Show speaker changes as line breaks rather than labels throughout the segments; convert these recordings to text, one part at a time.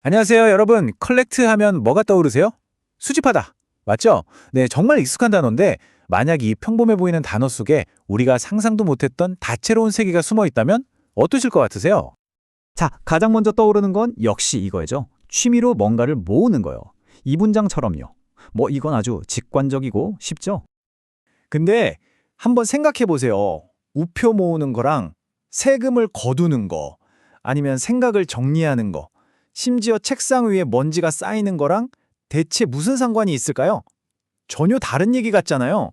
안녕하세요, 여러분. 컬렉트 하면 뭐가 떠오르세요? 수집하다. 맞죠? 네, 정말 익숙한 단어인데 만약 이 평범해 보이는 단어 속에 우리가 상상도 못했던 다채로운 세계가 숨어 있다면 어떠실 것 같으세요?
자, 가장 먼저 떠오르는 건 역시 이거죠. 취미로 뭔가를 모으는 거요. 이 문장처럼요. 이건 아주 직관적이고 쉽죠?
근데 한번 생각해 보세요. 우표 모으는 거랑 세금을 거두는 거, 아니면 생각을 정리하는 거, 심지어 책상 위에 먼지가 쌓이는 거랑 대체 무슨 상관이 있을까요? 전혀 다른 얘기 같잖아요.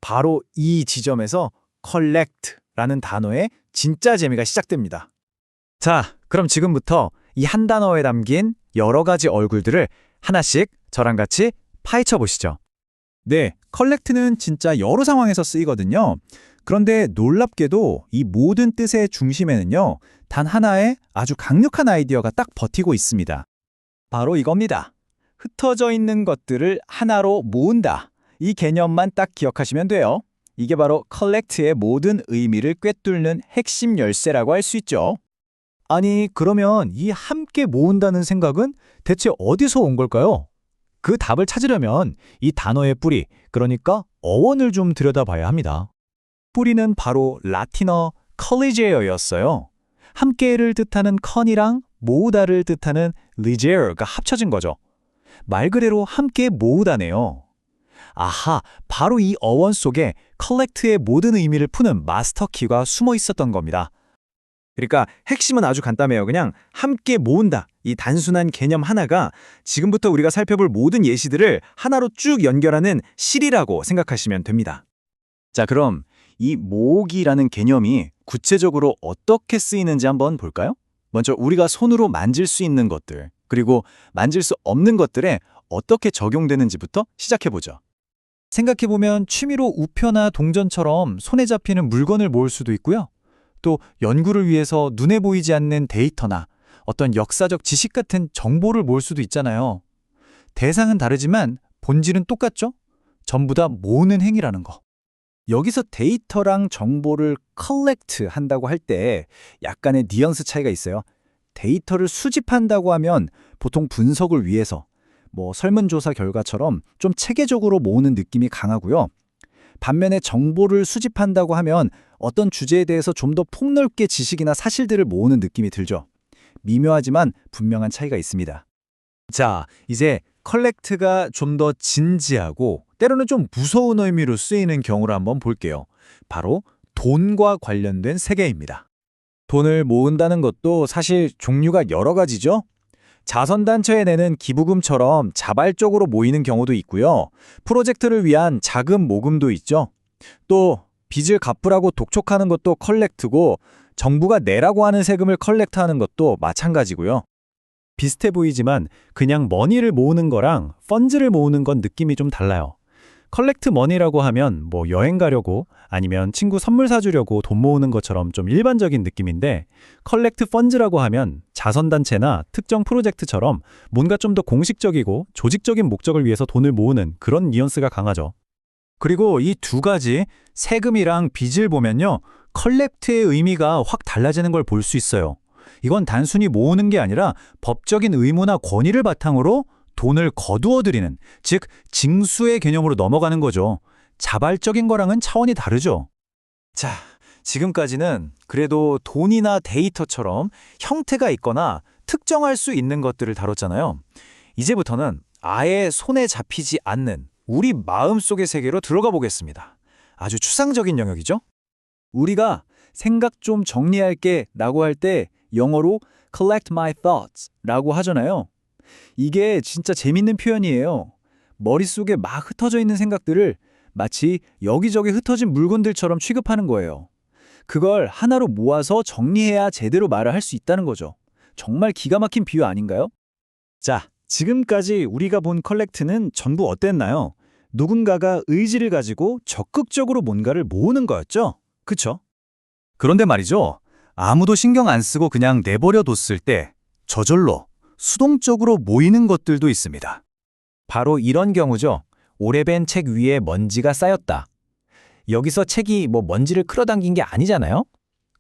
바로 이 지점에서 collect라는 단어의 진짜 재미가 시작됩니다.
자, 그럼 지금부터 이 한 단어에 담긴 여러 가지 얼굴들을 하나씩 저랑 같이 파헤쳐 보시죠.
네, 컬렉트는 진짜 여러 상황에서 쓰이거든요. 그런데 놀랍게도 이 모든 뜻의 중심에는요, 단 하나의 아주 강력한 아이디어가 딱 버티고 있습니다.
바로 이겁니다. 흩어져 있는 것들을 하나로 모은다. 이 개념만 딱 기억하시면 돼요. 이게 바로 컬렉트의 모든 의미를 꿰뚫는 핵심 열쇠라고 할 수 있죠.
아니, 그러면 이 함께 모은다는 생각은 대체 어디서 온 걸까요? 그 답을 찾으려면 이 단어의 뿌리, 그러니까 어원을 좀 들여다봐야 합니다. 뿌리는 바로 라틴어 colligeo였어요. 함께를 뜻하는 con이랑 모으다를 뜻하는 ligeo가 합쳐진 거죠. 말 그대로 함께 모으다네요. 아하, 바로 이 어원 속에 collect의 모든 의미를 푸는 마스터키가 숨어 있었던 겁니다. 그러니까 핵심은 아주 간단해요. 그냥 함께 모은다. 이 단순한 개념 하나가 지금부터 우리가 살펴볼 모든 예시들을 하나로 쭉 연결하는 실이라고 생각하시면 됩니다. 자, 그럼 이 모으기라는 개념이 구체적으로 어떻게 쓰이는지 한번 볼까요? 먼저 우리가 손으로 만질 수 있는 것들, 그리고 만질 수 없는 것들에 어떻게 적용되는지부터 시작해보죠. 생각해보면 취미로 우표나 동전처럼 손에 잡히는 물건을 모을 수도 있고요. 또 연구를 위해서 눈에 보이지 않는 데이터나 어떤 역사적 지식 같은 정보를 모을 수도 있잖아요. 대상은 다르지만 본질은 똑같죠? 전부 다 모으는 행위라는 거. 여기서 데이터랑 정보를 collect 한다고 할 때 약간의 뉘앙스 차이가 있어요. 데이터를 수집한다고 하면 보통 분석을 위해서 설문조사 결과처럼 좀 체계적으로 모으는 느낌이 강하고요. 반면에 정보를 수집한다고 하면 어떤 주제에 대해서 좀 더 폭넓게 지식이나 사실들을 모으는 느낌이 들죠. 미묘하지만 분명한 차이가 있습니다. 자, 이제 컬렉트가 좀 더 진지하고 때로는 좀 무서운 의미로 쓰이는 경우를 한번 볼게요. 바로 돈과 관련된 세계입니다. 돈을 모은다는 것도 사실 종류가 여러 가지죠. 자선단체에 내는 기부금처럼 자발적으로 모이는 경우도 있고요. 프로젝트를 위한 자금 모금도 있죠. 또 빚을 갚으라고 독촉하는 것도 컬렉트고 정부가 내라고 하는 세금을 컬렉트하는 것도 마찬가지고요. 비슷해 보이지만 그냥 머니를 모으는 거랑 펀즈를 모으는 건 느낌이 좀 달라요. 컬렉트 머니라고 하면 여행 가려고 아니면 친구 선물 사주려고 돈 모으는 것처럼 좀 일반적인 느낌인데 컬렉트 펀즈라고 하면 자선단체나 특정 프로젝트처럼 뭔가 좀 더 공식적이고 조직적인 목적을 위해서 돈을 모으는 그런 뉘앙스가 강하죠. 그리고 이 두 가지 세금이랑 빚을 보면요. 컬렉트의 의미가 확 달라지는 걸 볼 수 있어요. 이건 단순히 모으는 게 아니라 법적인 의무나 권위를 바탕으로 돈을 거두어들이는, 즉 징수의 개념으로 넘어가는 거죠. 자발적인 거랑은 차원이 다르죠. 자, 지금까지는 그래도 돈이나 데이터처럼 형태가 있거나 특정할 수 있는 것들을 다뤘잖아요. 이제부터는 아예 손에 잡히지 않는 우리 마음속의 세계로 들어가 보겠습니다. 아주 추상적인 영역이죠. 우리가 생각 좀 정리할게 라고 할 때 영어로 collect my thoughts 라고 하잖아요. 이게 진짜 재밌는 표현이에요. 머릿속에 막 흩어져 있는 생각들을 마치 여기저기 흩어진 물건들처럼 취급하는 거예요. 그걸 하나로 모아서 정리해야 제대로 말을 할 수 있다는 거죠. 정말 기가 막힌 비유 아닌가요? 자, 지금까지 우리가 본 컬렉트는 전부 어땠나요? 누군가가 의지를 가지고 적극적으로 뭔가를 모으는 거였죠? 그쵸? 그런데 말이죠. 아무도 신경 안 쓰고 그냥 내버려 뒀을 때 저절로 수동적으로 모이는 것들도 있습니다. 바로 이런 경우죠. 오래된 책 위에 먼지가 쌓였다. 여기서 책이 먼지를 끌어당긴 게 아니잖아요.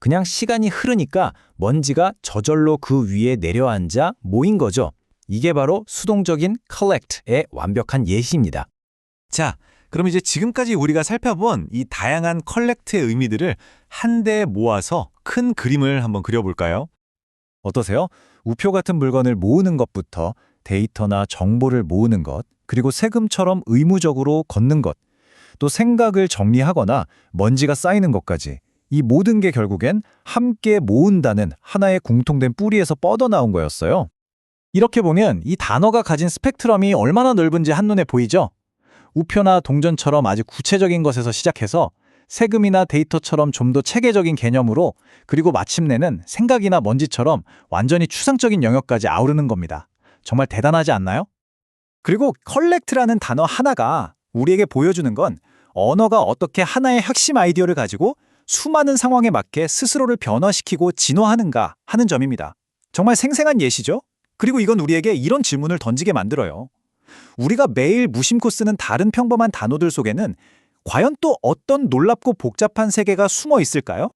그냥 시간이 흐르니까 먼지가 저절로 그 위에 내려앉아 모인 거죠.
이게 바로 수동적인 collect의 완벽한 예시입니다.
자, 그럼 이제 지금까지 우리가 살펴본 이 다양한 컬렉트의 의미들을 한데 모아서 큰 그림을 한번 그려볼까요?
어떠세요? 우표 같은 물건을 모으는 것부터 데이터나 정보를 모으는 것, 그리고 세금처럼 의무적으로 걷는 것, 또 생각을 정리하거나 먼지가 쌓이는 것까지 이 모든 게 결국엔 함께 모은다는 하나의 공통된 뿌리에서 뻗어나온 거였어요. 이렇게 보면 이 단어가 가진 스펙트럼이 얼마나 넓은지 한눈에 보이죠? 우표나 동전처럼 아주 구체적인 것에서 시작해서 세금이나 데이터처럼 좀 더 체계적인 개념으로, 그리고 마침내는 생각이나 먼지처럼 완전히 추상적인 영역까지 아우르는 겁니다. 정말 대단하지 않나요? 그리고 컬렉트라는 단어 하나가 우리에게 보여주는 건 언어가 어떻게 하나의 핵심 아이디어를 가지고 수많은 상황에 맞게 스스로를 변화시키고 진화하는가 하는 점입니다. 정말 생생한 예시죠? 그리고 이건 우리에게 이런 질문을 던지게 만들어요. 우리가 매일 무심코 쓰는 다른 평범한 단어들 속에는 과연 또 어떤 놀랍고 복잡한 세계가 숨어 있을까요?